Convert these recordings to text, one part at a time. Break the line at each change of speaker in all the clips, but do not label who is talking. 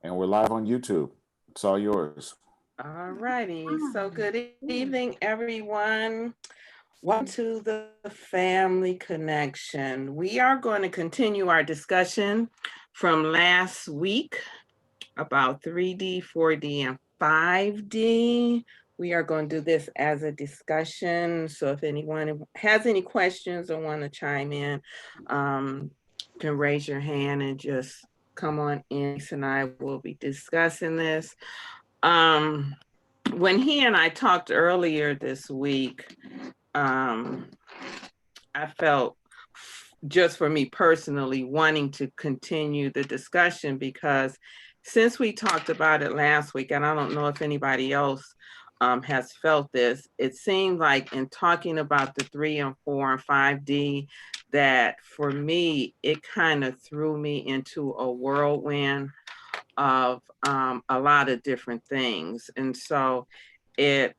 And we're live on YouTube. It's all yours.
All righty. So good evening, everyone. Welcome to the Family Connection. We are going to continue our discussion from last week about 3D, 4D, and 5D. We are going to do this as a discussion. So if anyone has any questions or want to chime in, can raise your hand and just come on in. Lisa and I will be discussing this. When he and I talked earlier this week, I felt, just for me personally, wanting to continue the discussion because since we talked about it last week, and I don't know if anybody else has felt this, it seemed like in talking about the 3 and 4 and 5D, that for me, it kind of threw me into a whirlwind of a lot of different things. And so it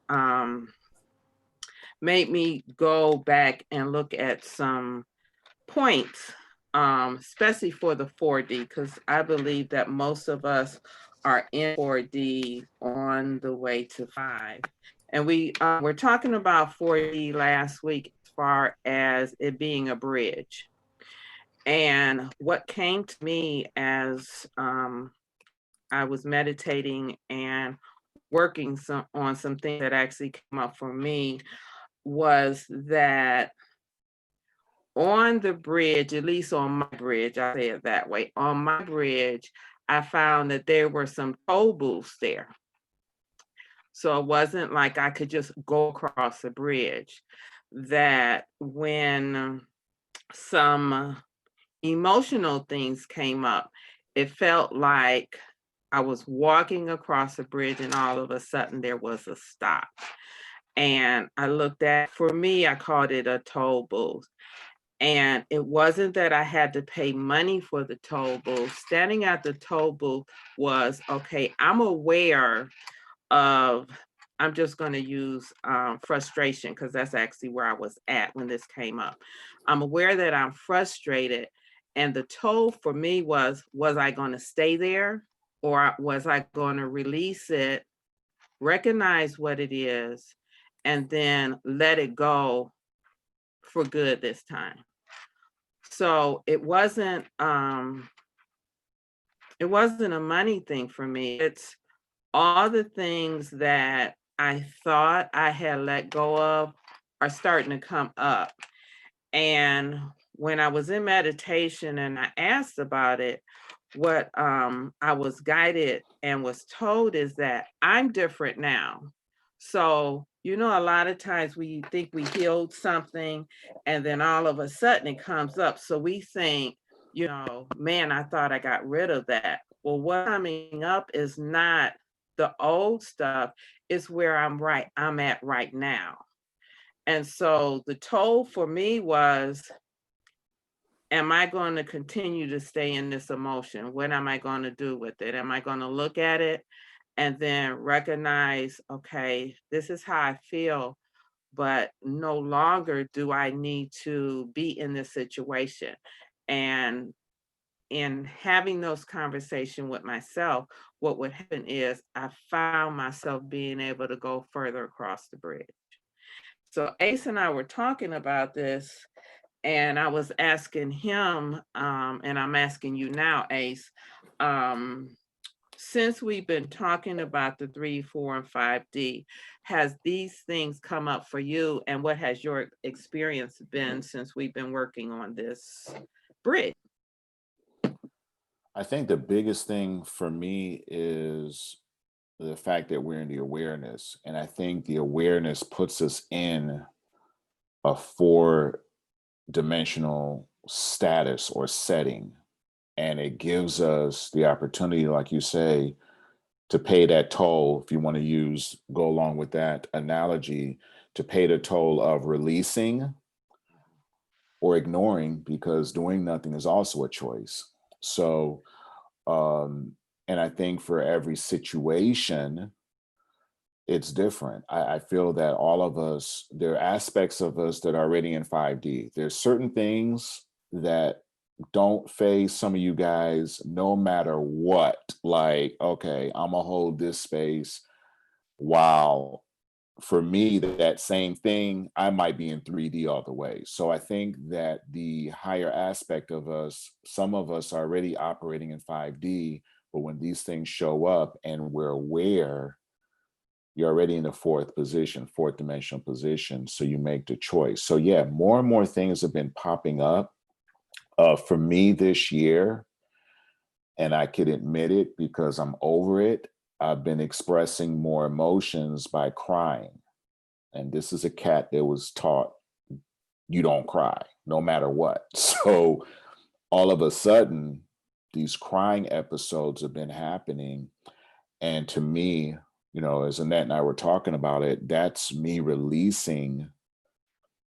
made me go back and look at some points, especially for the 4D, because I believe that most of us are in 4D on the way to 5. And we were talking about 4D last week as far as it being a bridge. And what came to me as I was meditating and working on some things that actually came up for me was that on the bridge, at least on my bridge, I say it that way, on my bridge, I found that there were some toll booths there. So it wasn't like I could just go across the bridge. That when some emotional things came up, it felt like I was walking across the bridge and all of a sudden there was a stop. And I looked at, for me, I called it a toll booth. And it wasn't that I had to pay money for the toll booth. Standing at the toll booth was, okay, I'm aware of, I'm just going to use frustration because that's actually where I was at when this came up. I'm aware that I'm frustrated. And the toll for me was I going to stay there or was I going to release it, recognize what it is, and then let it go for good this time? So it wasn't a money thing for me. It's all the things that I thought I had let go of are starting to come up. And when I was in meditation and I asked about it, what I was guided and was told is that I'm different now. So, a lot of times we think we healed something and then all of a sudden it comes up. So we think, man, I thought I got rid of that. Well, what's coming up is not the old stuff, it's where I'm at right now. And so the toll for me was, am I going to continue to stay in this emotion? What am I going to do with it? Am I going to look at it and then recognize, okay, this is how I feel, but no longer do I need to be in this situation? And in having those conversations with myself, what would happen is I found myself being able to go further across the bridge. So Ace and I were talking about this, and I was asking him, and I'm asking you now, Ace, since we've been talking about the 3, 4, and 5D, has these things come up for you? And what has your experience been since we've been working on this bridge?
I think the biggest thing for me is the fact that we're in the awareness. And I think the awareness puts us in a 4-dimensional status or setting. And it gives us the opportunity, like you say, to pay that toll, if you want to go along with that analogy, to pay the toll of releasing or ignoring, because doing nothing is also a choice. So, and I think for every situation, it's different. I feel that all of us, there are aspects of us that are already in 5D. There's certain things that don't phase some of you guys no matter what. Like, okay, I'm gonna hold this space while for me, that same thing, I might be in 3D all the way. So I think that the higher aspect of us, some of us are already operating in 5D, but when these things show up and we're aware, you're already in the fourth position, fourth dimensional position. So you make the choice. So yeah, more and more things have been popping up for me this year. And I could admit it because I'm over it. I've been expressing more emotions by crying. And this is a cat that was taught you don't cry no matter what. So all of a sudden, these crying episodes have been happening. And to me, as Annette and I were talking about it, that's me releasing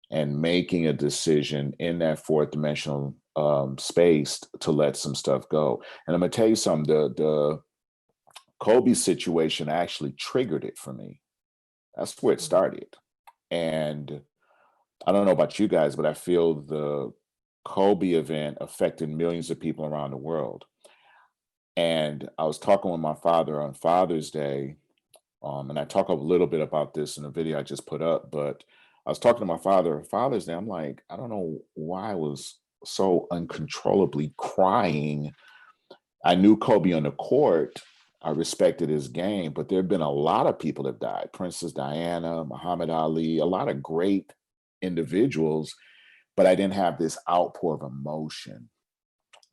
and making a decision in that fourth dimensional space to let some stuff go. And I'm gonna tell you something, the Kobe situation actually triggered it for me. That's where it started. And I don't know about you guys, but I feel the Kobe event affected millions of people around the world. And I was talking with my father on Father's Day, and I talk a little bit about this in a video I just put up, but I was talking to my father on Father's Day. I'm like, I don't know why I was so uncontrollably crying. I knew Kobe on the court. I respected his game, but there have been a lot of people that died. Princess Diana, Muhammad Ali, a lot of great individuals, but I didn't have this outpour of emotion.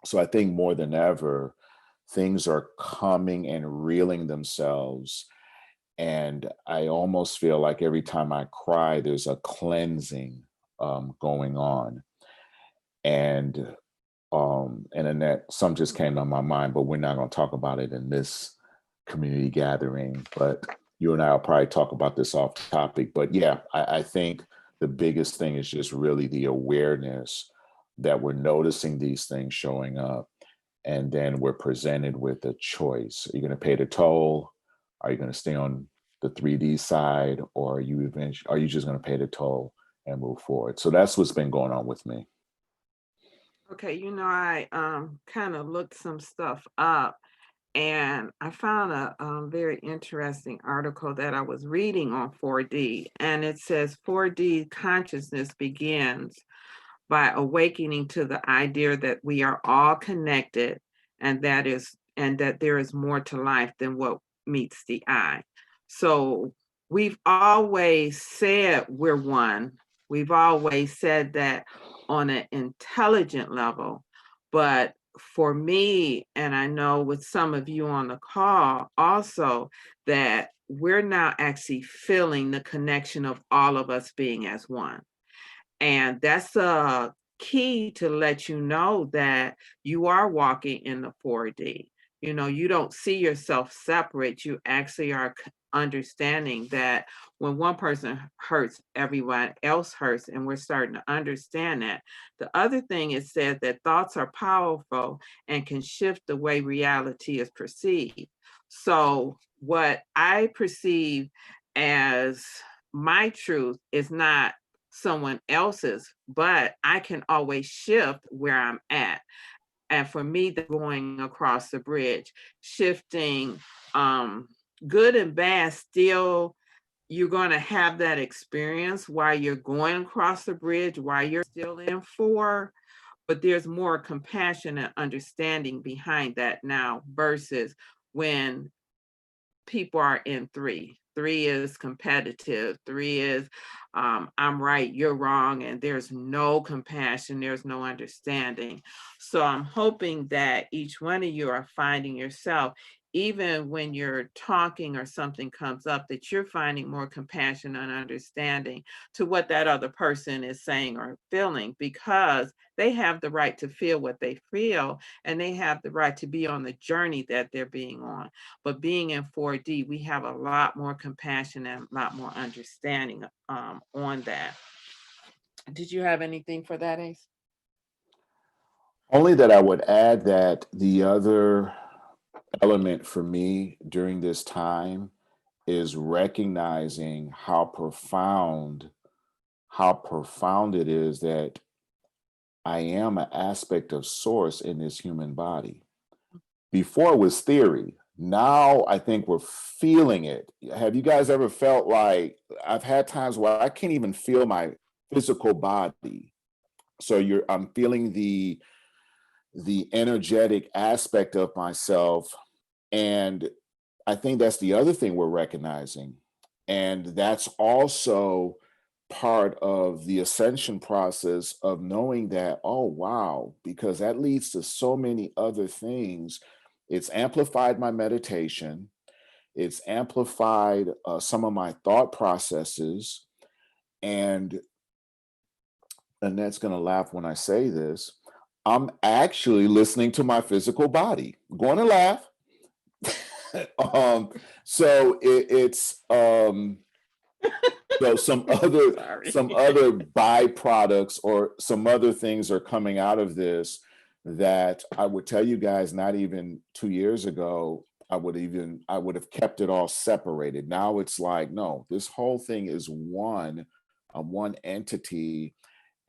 So I think more than ever, things are coming and reeling themselves. And I almost feel like every time I cry, there's a cleansing going on. And Annette, some just came on my mind, but we're not going to talk about it in this community gathering. But you and I will probably talk about this off topic. But yeah, I think the biggest thing is just really the awareness that we're noticing these things showing up. And then we're presented with a choice. Are you going to pay the toll? Are you going to stay on the 3D side? Or are you just going to pay the toll and move forward? So that's what's been going on with me.
Okay, I kind of looked some stuff up, and I found a very interesting article that I was reading on 4D, and it says 4D consciousness begins by awakening to the idea that we are all connected, and that there is more to life than what meets the eye. So we've always said we're one. We've always said that on an intelligent level. But for me, and I know with some of you on the call also, that we're now actually feeling the connection of all of us being as one. And that's a key to let you know that you are walking in the 4D. You don't see yourself separate. You actually are understanding that when one person hurts, everyone else hurts, and we're starting to understand that. The other thing is said that thoughts are powerful and can shift the way reality is perceived. So what I perceive as my truth is not someone else's, but I can always shift where I'm at. And for me, going across the bridge, shifting good and bad, still, you're going to have that experience while you're going across the bridge, while you're still in four. But there's more compassion and understanding behind that now versus when people are in three. Three is competitive. Three is I'm right, you're wrong, and there's no compassion, there's no understanding. So I'm hoping that each one of you are finding yourself, even when you're talking or something comes up, that you're finding more compassion and understanding to what that other person is saying or feeling, because they have the right to feel what they feel, and they have the right to be on the journey that they're being on. But being in 4D, we have a lot more compassion and a lot more understanding on that. Did you have anything for that, Ace?
Only that I would add that the other element for me during this time is recognizing how profound it is that I am an aspect of source in this human body. Before it was theory. Now I think we're feeling it. Have you guys ever felt like, I've had times where I can't even feel my physical body. So I'm feeling the energetic aspect of myself. And I think that's the other thing we're recognizing. And that's also part of the ascension process of knowing that, oh, wow, because that leads to so many other things. It's amplified my meditation, it's amplified some of my thought processes. And Annette's going to laugh when I say this. I'm actually listening to my physical body. Going to laugh. So it's so some other byproducts or some other things are coming out of this that I would tell you guys not even 2 years ago I would have kept it all separated. Now it's like, no, this whole thing is one entity,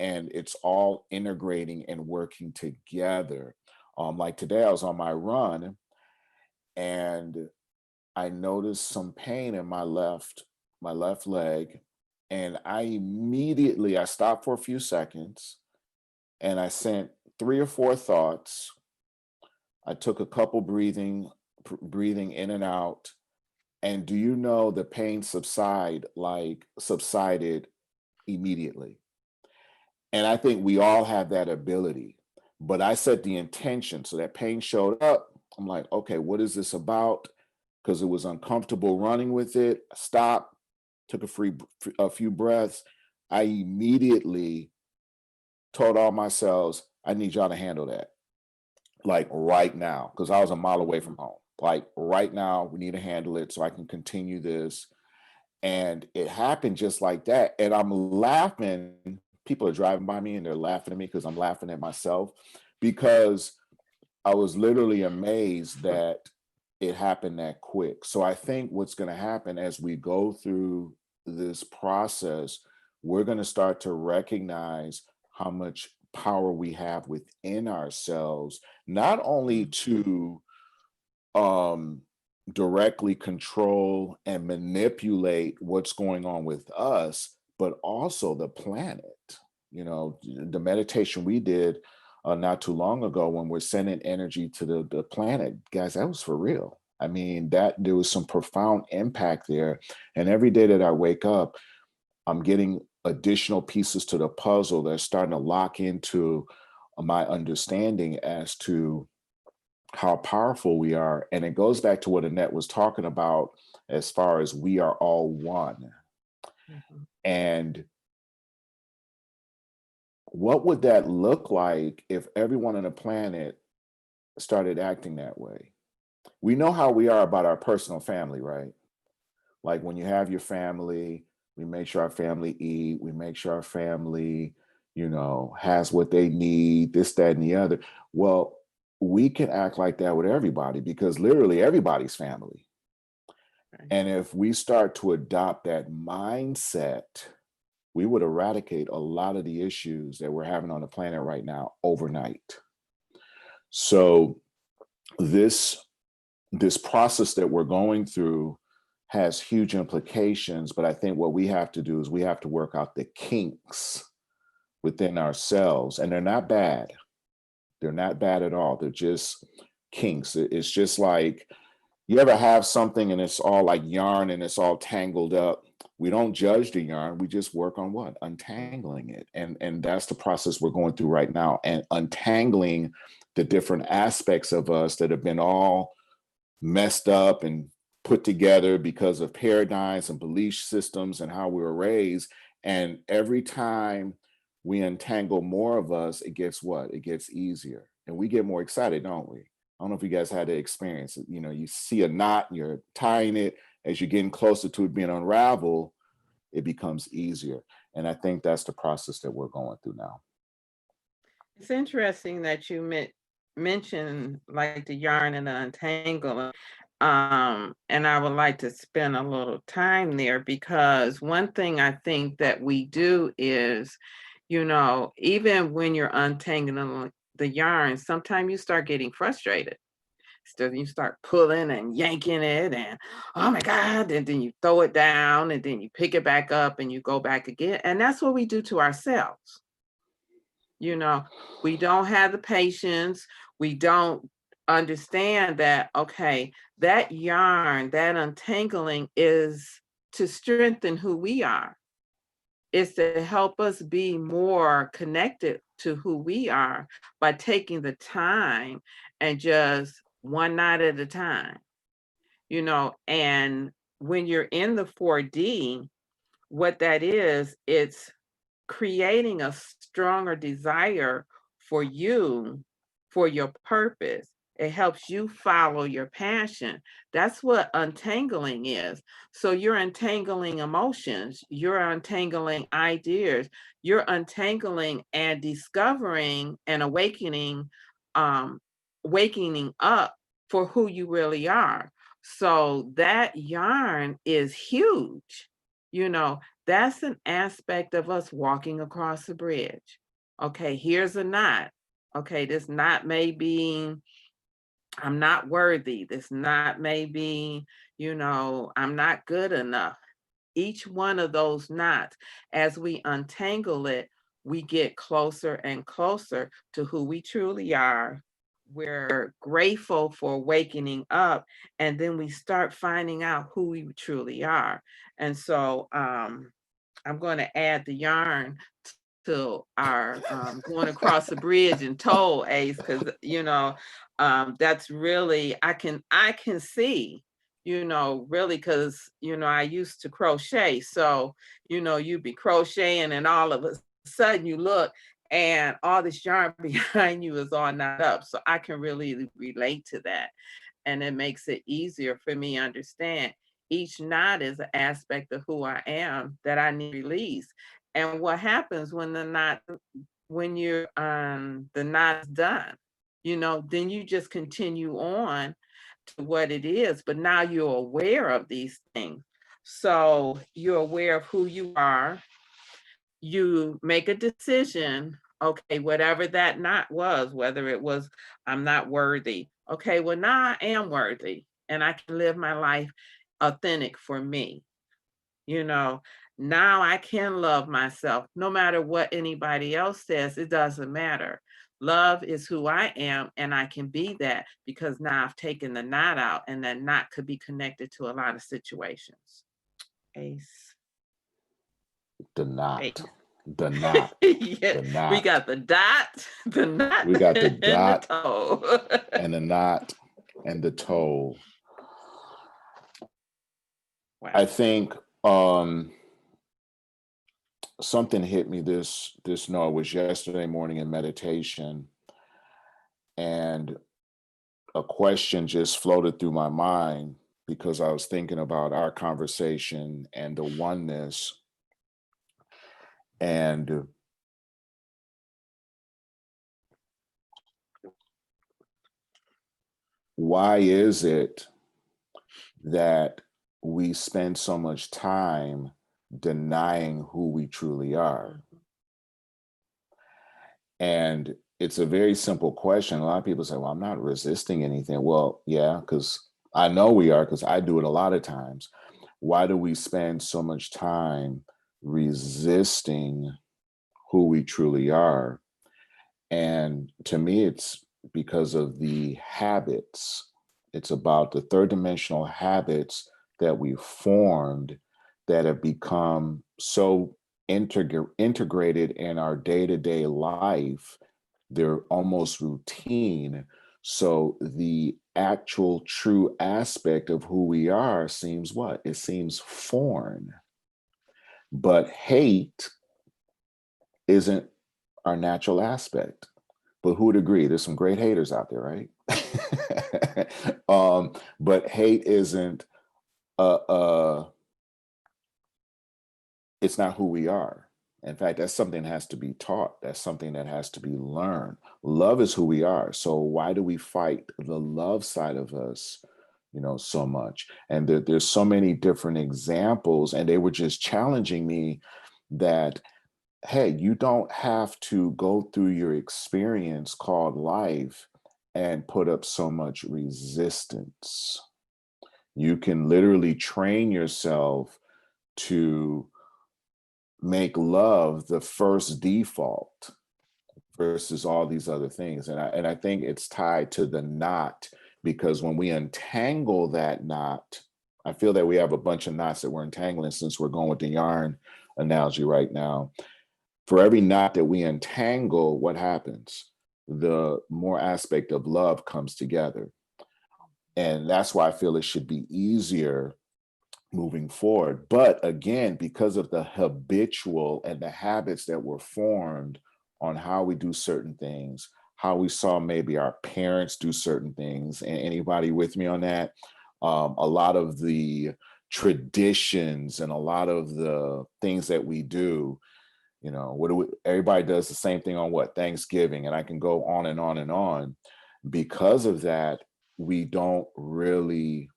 and it's all integrating and working together. Like today I was on my run and I noticed some pain in my left leg, and I stopped for a few seconds and I sent 3 or 4 thoughts. I took a couple breathing in and out, and do you know the pain subsided immediately. And I think we all have that ability. But I set the intention. So that pain showed up. I'm like, okay, what is this about? Because it was uncomfortable running with it. I stopped, took a few breaths. I immediately told all my cells, I need y'all to handle that. Like right now, because I was a mile away from home. Like right now, we need to handle it so I can continue this. And it happened just like that. And I'm laughing. People are driving by me and they're laughing at me because I'm laughing at myself, because I was literally amazed that it happened that quick. So I think what's going to happen as we go through this process, we're going to start to recognize how much power we have within ourselves, not only to directly control and manipulate what's going on with us, but also the planet. You know, the meditation we did not too long ago when we're sending energy to the planet, guys, that was for real. I mean, there was some profound impact there. And every day that I wake up, I'm getting additional pieces to the puzzle that's starting to lock into my understanding as to how powerful we are. And it goes back to what Annette was talking about as far as we are all one.
Mhm.
And what would that look like if everyone on the planet started acting that way? We know how we are about our personal family, right? Like when you have your family, we make sure our family eat, we make sure our family, has what they need, this, that, and the other. Well, we can act like that with everybody because literally everybody's family.
Right.
And if we start to adopt that mindset, we would eradicate a lot of the issues that we're having on the planet right now overnight. So this process that we're going through has huge implications, but I think what we have to do is we have to work out the kinks within ourselves, and they're not bad. They're not bad at all. They're just kinks. It's just like, you ever have something and it's all like yarn and it's all tangled up? We don't judge the yarn. We just work on what? Untangling it. And that's the process we're going through right now, and untangling the different aspects of us that have been all messed up and put together because of paradigms and belief systems and how we were raised. And every time we untangle more of us, it gets what? It gets easier. And we get more excited, don't we? I don't know if you guys had the experience. You see a knot, you're tying it. As you're getting closer to it being unraveled, it becomes easier. And I think that's the process that we're going through now.
It's interesting that you mentioned like the yarn and the untangling. And I would like to spend a little time there, because one thing I think that we do is, even when you're untangling the yarn, sometimes you start getting frustrated. So you start pulling and yanking it, and oh my God, and then you throw it down, and then you pick it back up and you go back again. And that's what we do to ourselves. We don't have the patience. We don't understand that, okay, that yarn, that untangling is to strengthen who we are. It's to help us be more connected to who we are by taking the time and just one night at a time, and when you're in the 4D, what that is, it's creating a stronger desire for you, for your purpose. It helps you follow your passion. That's what untangling is. So you're untangling emotions, you're untangling ideas, you're untangling and discovering and um, wakening up for who you really are. So that yarn is huge. That's an aspect of us walking across a bridge. Okay, here's a knot. Okay, this knot may be, I'm not worthy. This knot may be, I'm not good enough. Each one of those knots, as we untangle it, we get closer and closer to who we truly are. We're grateful for wakening up, and then we start finding out who we truly are. And so, I'm going to add the yarn to our going across the bridge and toll, Ace, because that's really, I can see, really, because I used to crochet. So you'd be crocheting, and all of a sudden you look, and all this yarn behind you is all knot up. So I can really relate to that, and it makes it easier for me to understand. Each knot is an aspect of who I am that I need to release. And what happens when the knot's done, then you just continue on to what it is. But now you're aware of these things. So you're aware of who you are. You make a decision, okay, whatever that not was, whether it was, I'm not worthy. Okay, well, now I am worthy, and I can live my life authentic for me. You know, now I can love myself no matter what anybody else says. It doesn't matter. Love is who I am, and I can be that because now I've taken the knot out, and that knot could be connected to a lot of situations. Ace.
The knot,
Ace.
the knot,
Yeah,
the
we
knot.
got the dot, the knot,
We got the
and the
dot
toe.
and the knot and the toe.
Wow.
I think something hit me this no, it was yesterday morning in meditation, and a question just floated through my mind because I was thinking about our conversation and the oneness. And why is it that we spend so much time denying who we truly are? And it's a very simple question. A lot of people say, well, I'm not resisting anything. Well, yeah, because I know we are, because I do it a lot of times. Why do we spend so much time resisting who we truly are? And to me, it's because of the habits. It's about the third dimensional habits that we've formed that have become so integrated in our day-to-day life. They're almost routine. So the actual true aspect of who we are seems what? It seems foreign. But hate isn't our natural aspect. But who would agree? There's some great haters out there, right? But hate isn't it's not who we are. In fact, that's something that has to be taught. That's something that has to be learned. Love is who we are. So why do we fight the love side of us so much. And there's so many different examples, and they were just challenging me that, hey, you don't have to go through your experience called life and put up so much resistance. You can literally train yourself to make love the first default versus all these other things. And I think it's tied to the knot, because when we untangle that knot, I feel that we have a bunch of knots that we're entangling, since we're going with the yarn analogy right now. For every knot that we untangle, what happens? The more aspect of love comes together. And that's why I feel it should be easier moving forward. But again, because of the habitual and the habits that were formed on how we do certain things, how we saw maybe our parents do certain things, and anybody with me on that? A lot of the traditions and a lot of the things that we do, everybody does the same thing on what? Thanksgiving. And I can go on and on and on. Because of that, we don't really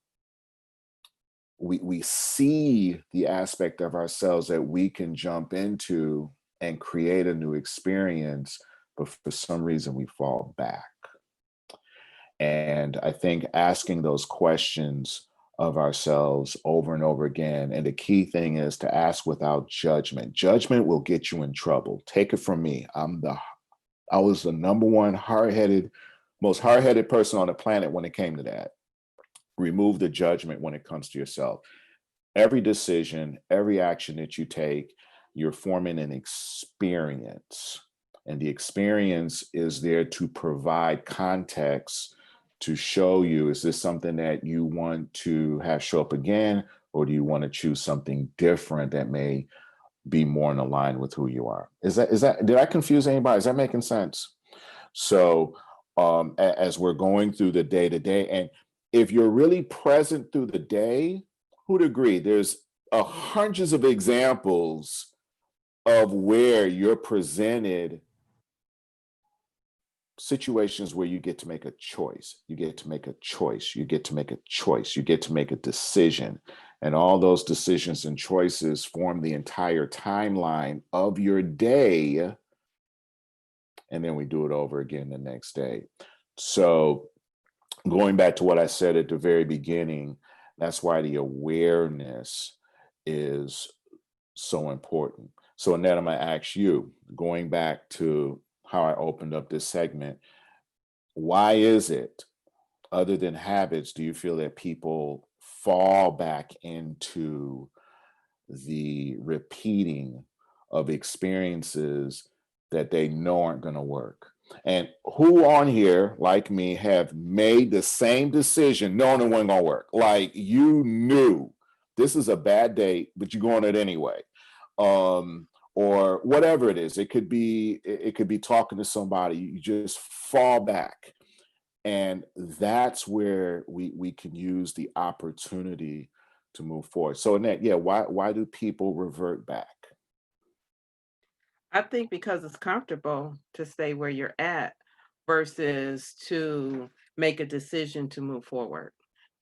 we see the aspect of ourselves that we can jump into and create a new experience, but for some reason we fall back. And I think asking those questions of ourselves over and over again, and the key thing is to ask without judgment. Judgment will get you in trouble. Take it from me. I was the number one most hard-headed person on the planet when it came to that. Remove the judgment when it comes to yourself. Every decision, every action that you take, you're forming an experience. And the experience is there to provide context to show you, is this something that you want to have show up again, or do you want to choose something different that may be more in line with who you are? Did I confuse anybody? Is that making sense? So as we're going through the day to day, and if you're really present through the day, who'd agree? There's hundreds of examples of where you're presented situations where you get to make a choice. You get to make a choice. You get to make a choice. You get to make a decision. And all those decisions and choices form the entire timeline of your day. And then we do it over again the next day. So going back to what I said at the very beginning, that's why the awareness is so important. So Annette, I'm going to ask you, going back to how I opened up this segment, why is it, other than habits, do you feel that people fall back into the repeating of experiences that they know aren't going to work? And who on here, like me, have made the same decision knowing it wasn't going to work? Like, you knew this is a bad date, but you're going it anyway. Or whatever it is. It could be talking to somebody. You just fall back. And that's where we can use the opportunity to move forward. So Annette, yeah, why do people revert back?
I think because it's comfortable to stay where you're at versus to make a decision to move forward.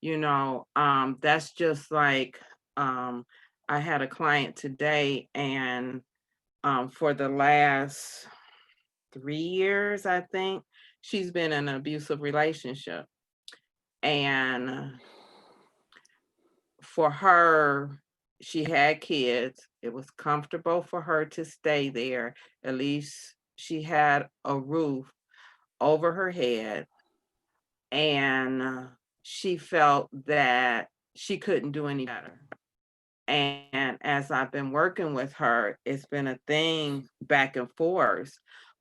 That's just like um, I had a client today, and for the last 3 years, I think, she's been in an abusive relationship. And for her, she had kids. It was comfortable for her to stay there. At least she had a roof over her head. And she felt that she couldn't do any better. And as I've been working with her, it's been a thing back and forth.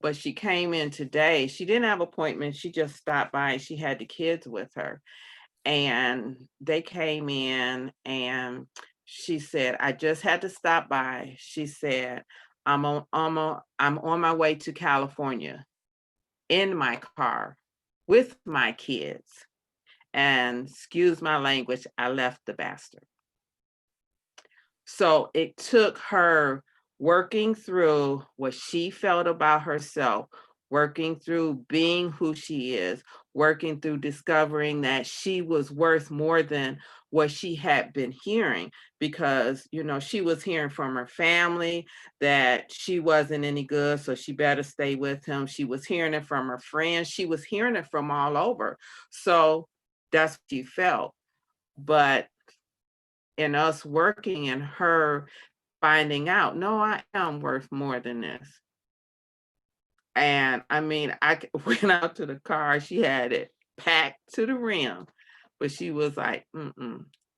But she came in today. She didn't have appointments. She just stopped by, and she had the kids with her. And they came in, and she said, I just had to stop by. She said, I'm on my way to California in my car with my kids. And excuse my language, I left the bastard. So it took her working through what she felt about herself, working through being who she is, working through discovering that she was worth more than what she had been hearing, because she was hearing from her family that she wasn't any good, so she better stay with him. She was hearing it from her friends. She was hearing it from all over. So that's what she felt. But in us working and her finding out, no, I am worth more than this. And I mean, went out to the car. She had it packed to the rim, but she was like,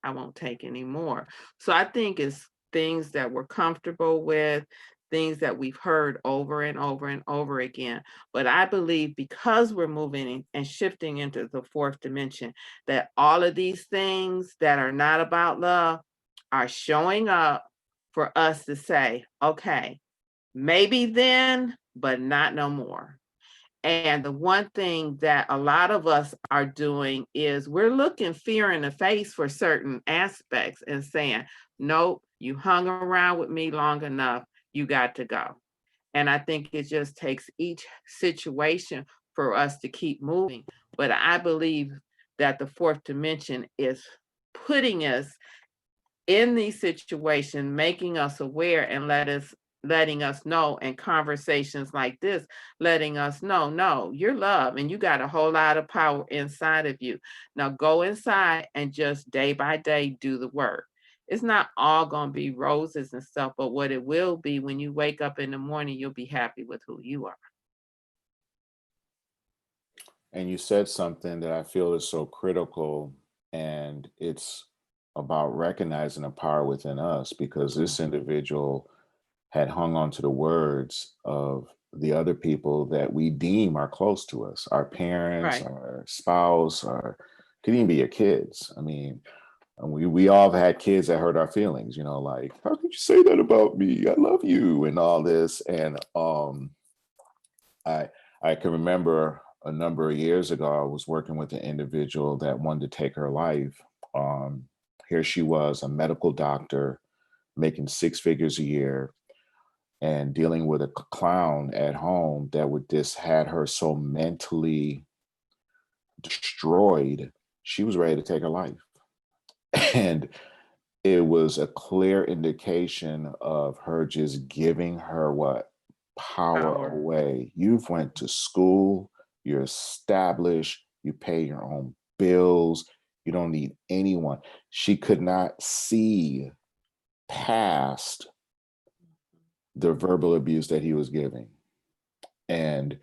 I won't take any more. So I think it's things that we're comfortable with, things that we've heard over and over and over again. But I believe because we're moving and shifting into the fourth dimension, that all of these things that are not about love are showing up for us to say, okay, maybe then, but not no more. And the one thing that a lot of us are doing is we're looking fear in the face for certain aspects and saying, nope, you hung around with me long enough, you got to go. And I think it just takes each situation for us to keep moving. But I believe that the fourth dimension is putting us in these situations, making us aware and letting us know, in conversations like this, letting us know, no, you're loved and you got a whole lot of power inside of you. Now go inside and just day by day do the work. It's not all going to be roses and stuff, but what it will be, when you wake up in the morning, you'll be happy with who you are.
And you said something that I feel is so critical, and it's about recognizing the power within us, because this individual had hung on to the words of the other people that we deem are close to us, our parents,
Right.
our spouse, or could even be your kids. I mean, and we all have had kids that hurt our feelings, like, how could you say that about me? I love you and all this. And I I can remember a number of years ago, I was working with an individual that wanted to take her life. Um, Here she was, a medical doctor, making six figures a year, and dealing with a clown at home that would just had her so mentally destroyed. She was ready to take her life. And it was a clear indication of her just giving her what? Power
Power.
away. You've went to school, you're established, you pay your own bills, you don't need anyone. She could not see past the verbal abuse that he was giving. And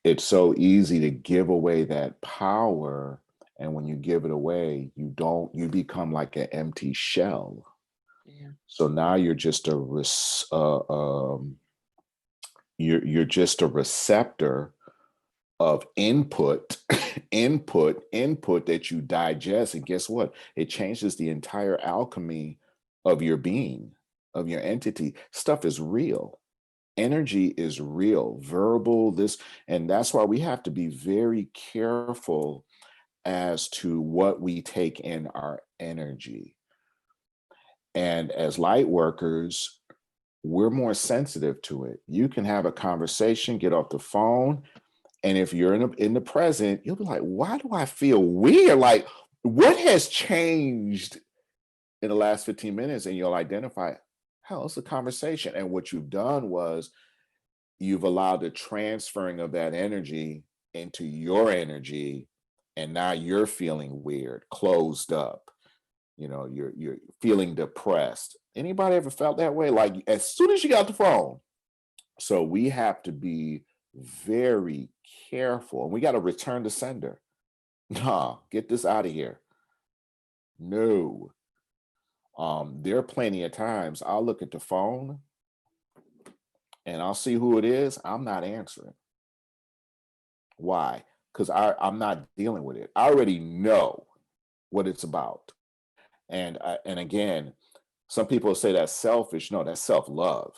it's so easy to give away that power. And when you give it away, you become like an empty shell.
Yeah.
So now you're just a receptor of input, input that you digest, and guess what? It changes the entire alchemy of your being, of your entity. Stuff is real. Energy is real, verbal, this, and that's why we have to be very careful as to what we take in our energy. And as light workers, we're more sensitive to it. You can have a conversation, get off the phone, and if you're in the present, you'll be like, why do I feel weird? Like, what has changed in the last 15 minutes? And you'll identify, hell, it's a conversation. And what you've done was you've allowed the transferring of that energy into your energy. And now you're feeling weird, closed up. You're feeling depressed. Anybody ever felt that way? Like, as soon as you got the phone. So we have to be very careful, and we got to return to sender. Nah, get this out of here. No. There are plenty of times I'll look at the phone and I'll see who it is. I'm not answering. Why? Because I'm not dealing with it. I already know what it's about. And again, some people say that's selfish. No, that's self-love.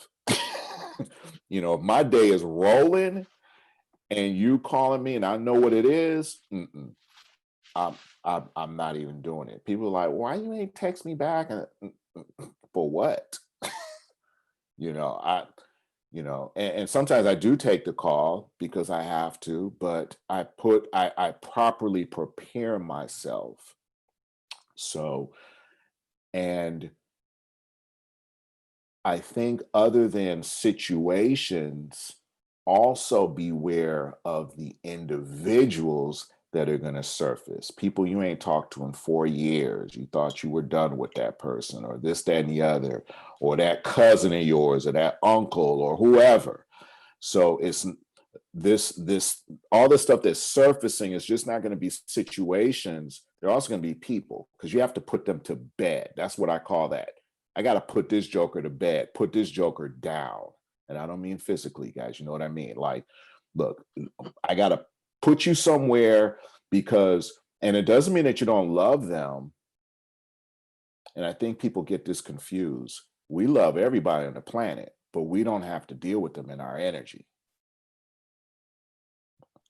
If my day is rolling and you calling me and I know what it is, I'm not even doing it. People are like, why you ain't text me back? And for what? I and sometimes I do take the call because I have to, but I properly prepare myself. So, and I think other than situations, also beware of the individuals that are going to surface. People you ain't talked to in 4 years. You thought you were done with that person, or this, that, and the other, or that cousin of yours, or that uncle, or whoever. So it's this all the stuff that's surfacing is just not going to be situations. They're also going to be people, because you have to put them to bed. That's what I call that. I got to put this joker to bed, put this joker down. And I don't mean physically, guys. You know what I mean? Like, look, I got to put you somewhere, because, and it doesn't mean that you don't love them. And I think people get this confused. We love everybody on the planet, but we don't have to deal with them in our energy.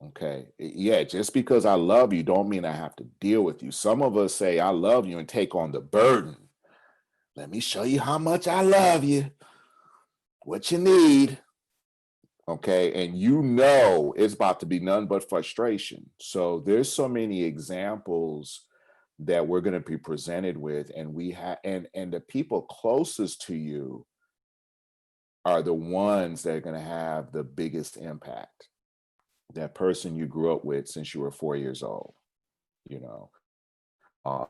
Okay. Yeah, just because I love you don't mean I have to deal with you. Some of us say I love you and take on the burden. Let me show you how much I love you. What you need. Okay. And it's about to be none but frustration. So there's so many examples that we're going to be presented with, and we have and the people closest to you are the ones that are going to have the biggest impact. That person you grew up with since you were 4 years old, you know. Uh,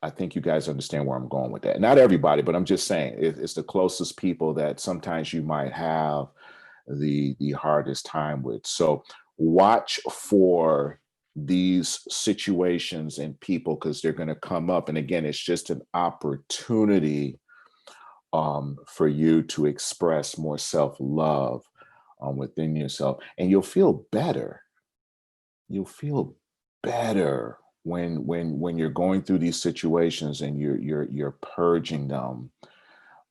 I think you guys understand where I'm going with that. Not everybody, but I'm just saying it's the closest people that sometimes you might have the hardest time with. So watch for these situations and people, because they're going to come up. And again, it's just an opportunity for you to express more self-love within yourself, and you'll feel better. You'll feel better when you're going through these situations, and you're purging them,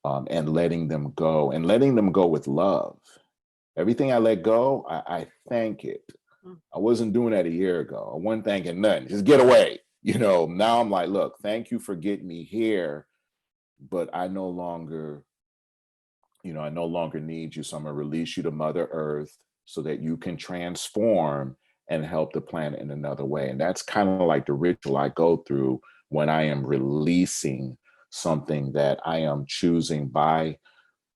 and letting them go with love. Everything I let go, I thank it. I wasn't doing that a year ago. I wasn't thanking nothing. Just get away. Now I'm like, look, thank you for getting me here, but I no longer need you. So I'm going to release you to Mother Earth so that you can transform and help the planet in another way. And that's kind of like the ritual I go through when I am releasing something that I am choosing by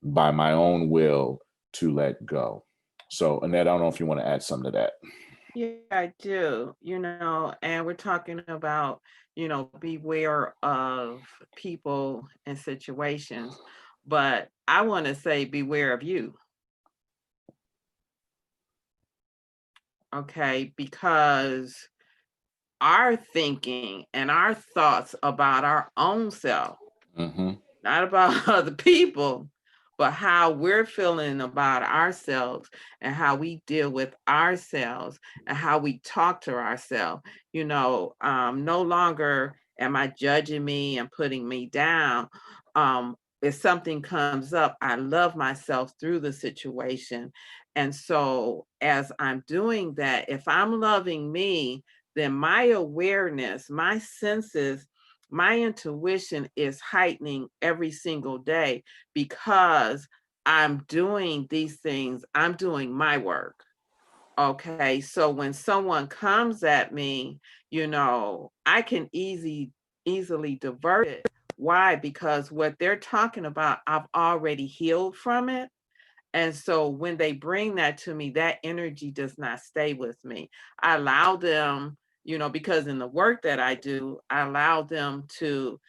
my own will to let go. So, Annette, I don't know if you want to add something to that.
Yeah, I do, and we're talking about, beware of people and situations, but I want to say beware of you, okay? Because our thinking and our thoughts about our own self,
Mm-hmm.
not about other people, but how we're feeling about ourselves and how we deal with ourselves and how we talk to ourselves. No longer am I judging me and putting me down. If something comes up, I love myself through the situation. And so, as I'm doing that, if I'm loving me, then my awareness, my senses, my intuition is heightening every single day because I'm doing these things. I'm doing my work. Okay. So when someone comes at me, I can easily divert it. Why? Because what they're talking about, I've already healed from it. And so when they bring that to me, that energy does not stay with me. I allow them, because in the work that I do, I allow them to,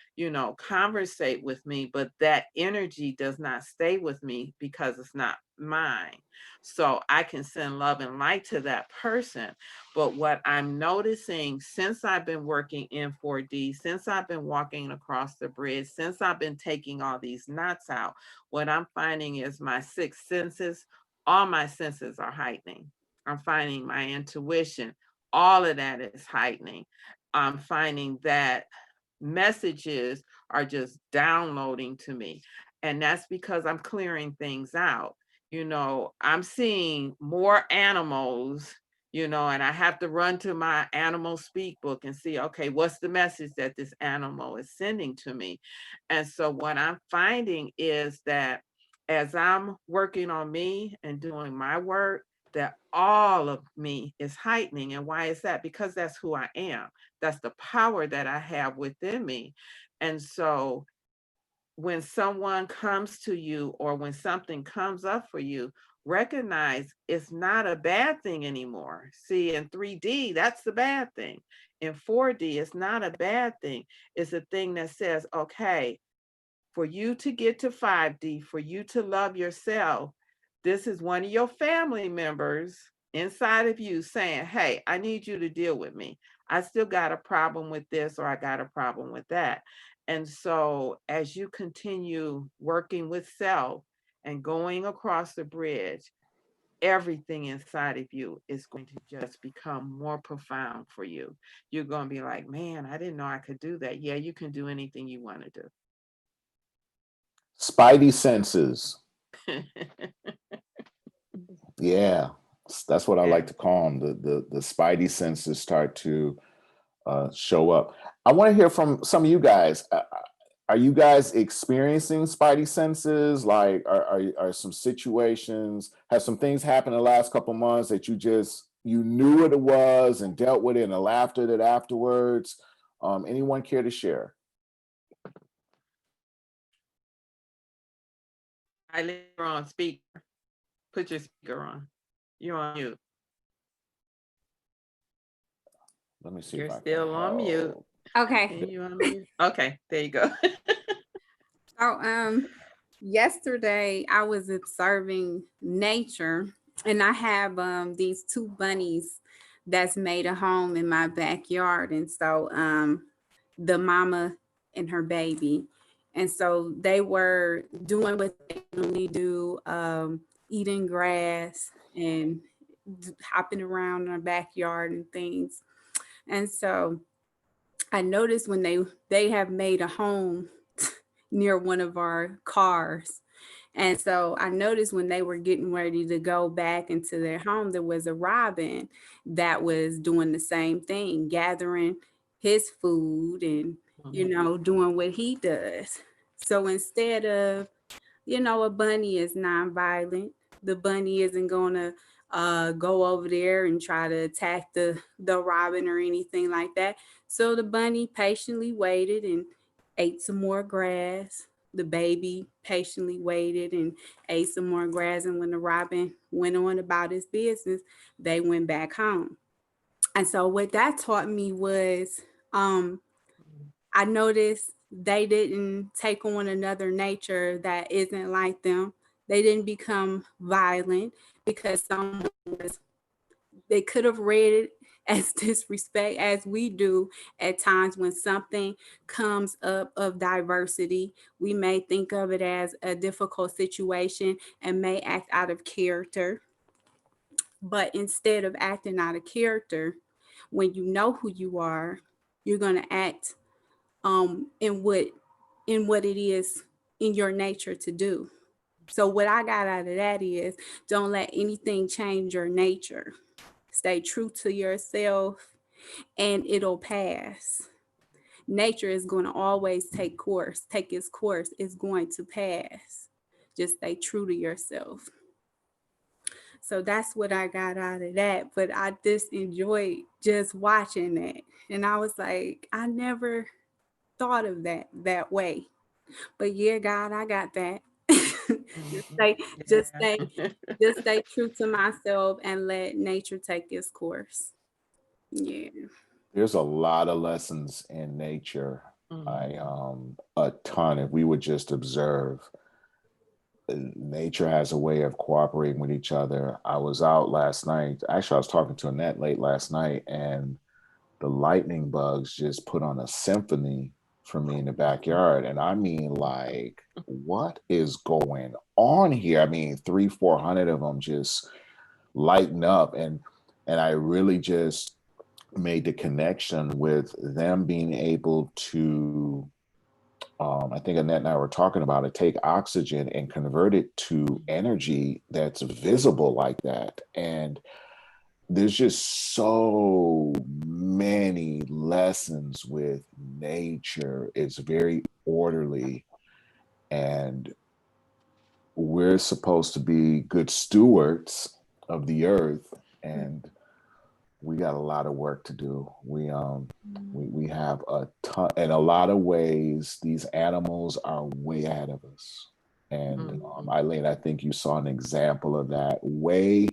conversate with me, but that energy does not stay with me because it's not mine. So I can send love and light to that person. But what I'm noticing since I've been working in 4D, since I've been walking across the bridge, since I've been taking all these knots out, what I'm finding is my six senses, all my senses are heightening. I'm finding my intuition, all of that is heightening. I'm finding that messages are just downloading to me. And that's because I'm clearing things out. I'm seeing more animals, and I have to run to my animal speak book and see, okay, what's the message that this animal is sending to me? And so what I'm finding is that as I'm working on me and doing my work, that all of me is heightening. And why is that? Because that's who I am. That's the power that I have within me. And so when someone comes to you or when something comes up for you, recognize it's not a bad thing anymore. See, in 3D, that's the bad thing. In 4D, it's not a bad thing. It's a thing that says, okay, for you to get to 5D, for you to love yourself, this is one of your family members inside of you saying, hey, I need you to deal with me. I still got a problem with this, or I got a problem with that. And so as you continue working with self and going across the bridge, everything inside of you is going to just become more profound for you. You're going to be like, man, I didn't know I could do that. Yeah, you can do anything you want to
Spidey senses.
do.
Yeah, that's what I
Yeah.
like to call them. The spidey senses start to show up. I want to hear from some of you guys. Are you guys experiencing spidey senses? Like, are some situations, have some things happened in the last couple months that you knew what it was and dealt with it and laughed at it afterwards? Anyone care to share?
I leave her on speaker. Put your speaker on. You're on mute.
Let me see
You're
if I can
still on mute.
help.
Okay.
Can you unmute? Okay, there you go.
So yesterday I was observing nature, and I have these two bunnies that's made a home in my backyard. And so the mama and her baby. And so they were doing what they normally do, eating grass and hopping around in the backyard and things. And so I noticed when they have made a home near one of our cars. And so I noticed when they were getting ready to go back into their home, there was a robin that was doing the same thing, gathering his food and, doing what he does. So instead of, a bunny is nonviolent, the bunny isn't going to go over there and try to attack the robin or anything like that. So the bunny patiently waited and ate some more grass. The baby patiently waited and ate some more grass. And when the robin went on about his business, they went back home. And so what that taught me was I noticed they didn't take on another nature that isn't like them. They didn't become violent because they could have read it as disrespect as we do at times when something comes up of diversity. We may think of it as a difficult situation and may act out of character. But instead of acting out of character, when you know who you are, you're going to act in what it is in your nature to do. So what I got out of that is don't let anything change your nature. Stay true to yourself and it'll pass. Nature is going to always take its course. It's going to pass. Just stay true to yourself. So that's what I got out of that. But I just enjoyed just watching that. And I was like, I never thought of that way. But yeah, God, I got that. just stay, just stay, just stay true to myself and let nature take its course. Yeah.
There's a lot of lessons in nature. A ton. If we would just observe, nature has a way of cooperating with each other. I was out last night. Actually, I was talking to Annette late last night, and the lightning bugs just put on a symphony for me in the backyard. And I mean, like, what is going on here? I mean, 300-400 of them just lighten up. And I really just made the connection with them being able to, I think Annette and I were talking about it, take oxygen and convert it to energy that's visible like that. And there's just so many lessons with nature. It's very orderly, and we're supposed to be good stewards of the earth, and we got a lot of work to do. We have a ton, in a lot of ways, these animals are way ahead of us. And Eileen, I think you saw an example of that, way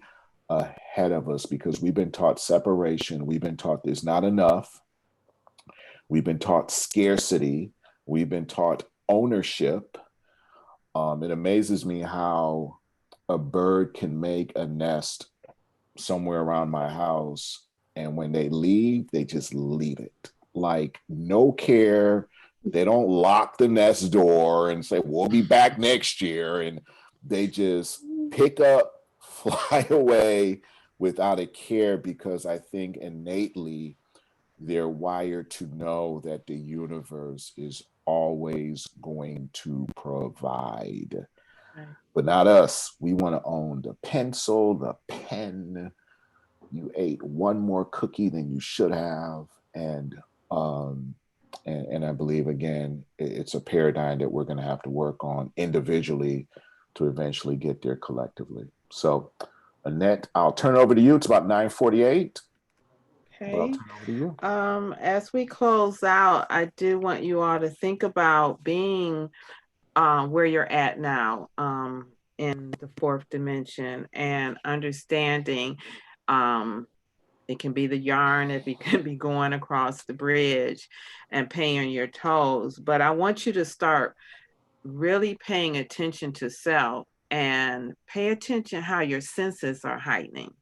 ahead of us, because we've been taught separation. We've been taught there's not enough. We've been taught scarcity. We've been taught ownership. It amazes me how a bird can make a nest somewhere around my house, and when they leave, they just leave it. Like, no care. They don't lock the nest door and say, we'll be back next year. And they just pick up, fly away without a care, because I think innately they're wired to know that the universe is always going to provide.
Right.
But not us. We want to own the pencil, the pen. You ate one more cookie than you should have. And I believe, again, it's a paradigm that we're going to have to work on individually to eventually get there collectively. So, Annette, I'll turn it over to you. It's about 9:48.
Okay.
But I'll turn it over to you.
As we close out, I do want you all to think about being where you're at now in the fourth dimension, and understanding it can be the yarn, it can be going across the bridge and paying your toes. But I want you to start really paying attention to self, and pay attention how your senses are heightening.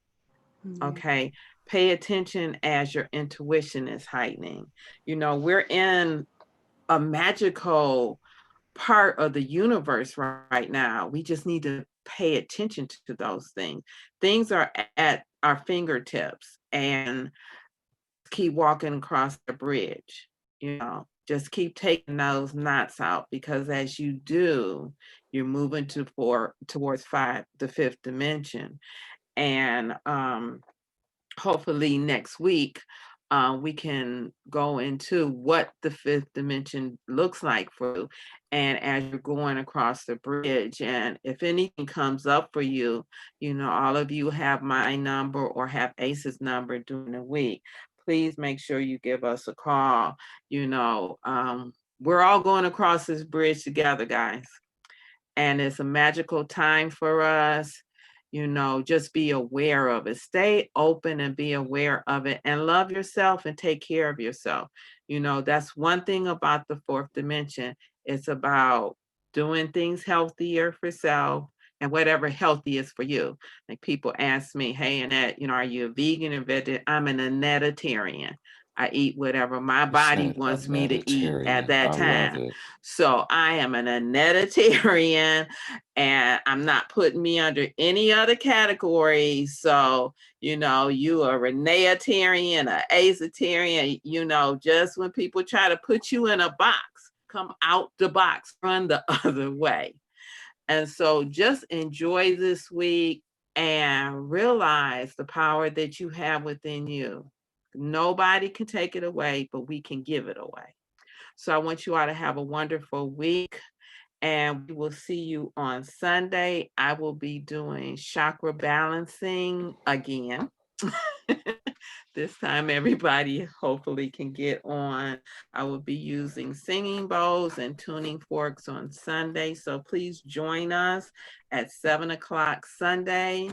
Okay. Pay attention as your intuition is heightening. You know, we're in a magical part of the universe right now. We just need to pay attention to those things. Things are at our fingertips, and keep walking across the bridge. You know, just keep taking those knots out, because as you do, you're moving towards the fifth dimension. And hopefully next week, we can go into what the fifth dimension looks like for you, and as you're going across the bridge. And if anything comes up for you, you know, all of you have my number or have Ace's number during the week. Please make sure you give us a call. You know, we're all going across this bridge together, guys, and it's a magical time for us. You know, just be aware of it. Stay open and be aware of it, and love yourself and take care of yourself. You know, that's one thing about the fourth dimension. It's about doing things healthier for self, and whatever healthy is for you. Like, people ask me, hey, Annette, you know, are you a vegan or vegetarian? I'm an Annetitarian. I eat whatever my body wants me to eat at that time. So I am an Annetitarian, and I'm not putting me under any other category. So, you know, you a Reneeitarian, a Azetarian, you know, just when people try to put you in a box, come out the box, run the other way. And so just enjoy this week and realize the power that you have within you. Nobody can take it away, but we can give it away. So I want you all to have a wonderful week, and we will see you on Sunday. I will be doing chakra balancing again. This time everybody hopefully can get on. I will be using singing bowls and tuning forks on Sunday. So please join us at 7 o'clock Sunday.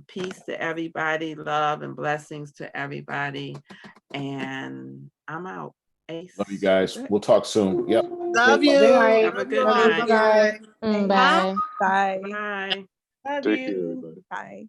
Peace to everybody, love and blessings to everybody. And I'm out. Ace.
Love you guys. We'll talk soon. Yep.
Love you.
Have a good night.
Bye.
Bye.
Bye.
Bye.
Love
Take
you.
care, everybody.
Bye.